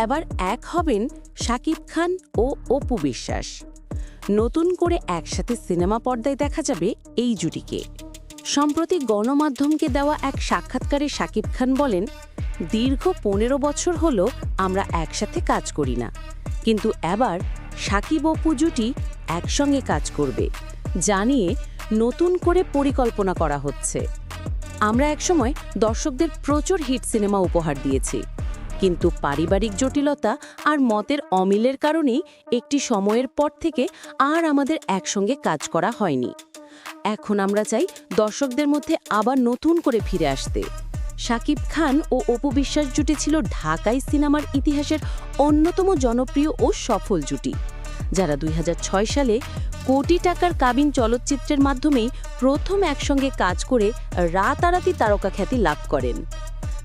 এবার এক হবেন শাকিব খান ও অপু বিশ্বাস। নতুন করে একসাথে সিনেমা পর্দায় দেখা যাবে এই জুটিকে। সম্প্রতি গণমাধ্যমকে দেওয়া এক সাক্ষাৎকারে শাকিব খান বলেন, দীর্ঘ ১৫ বছর হলো আমরা একসাথে কাজ করি না, কিন্তু এবার শাকিব অপু জুটি একসঙ্গে কাজ করবে, জানিয়ে নতুন করে পরিকল্পনা করা হচ্ছে। আমরা একসময় দর্শকদের প্রচুর হিট সিনেমা উপহার দিয়েছি, কিন্তু পারিবারিক জটিলতা আর মতের অমিলের কারণেই একটি সময়ের পর থেকে আর আমাদের একসঙ্গে কাজ করা হয়নি। এখন আমরা চাই দর্শকদের মধ্যে আবার নতুন করে ফিরে আসতে। শাকিব খান ও অপু বিশ্বাস জুটি ছিল ঢাকাই সিনেমার ইতিহাসের অন্যতম জনপ্রিয় ও সফল জুটি, যারা ২০০৬ সালে কোটি টাকার কাবিন চলচ্চিত্রের মাধ্যমেই প্রথম একসঙ্গে কাজ করে রাতারাতি তারকা খ্যাতি লাভ করেন।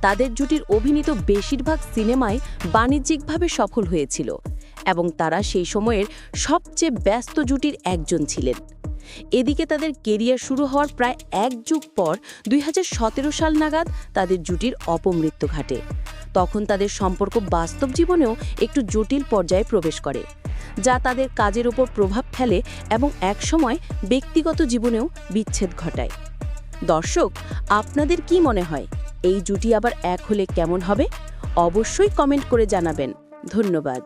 তাদের জুটির অভিনীত বেশিরভাগ সিনেমায় বাণিজ্যিকভাবে সফল হয়েছিল এবং তারা সেই সময়ের সবচেয়ে ব্যস্ত জুটির একজন ছিলেন। এদিকে তাদের কেরিয়ার শুরু হওয়ার প্রায় এক যুগ পর ২০১৭ সাল নাগাদ তাদের জুটির অপমৃত্যু ঘটে। তখন তাদের সম্পর্ক বাস্তব জীবনেও একটু জটিল পর্যায়ে প্রবেশ করে, যা তাদের কাজের ওপর প্রভাব ফেলে এবং একসময় ব্যক্তিগত জীবনেও বিচ্ছেদ ঘটায়। দর্শক, আপনাদের কি মনে হয় এই জুটি আবার এক হলে কেমন হবে? অবশ্যই কমেন্ট করে জানাবেন। ধন্যবাদ।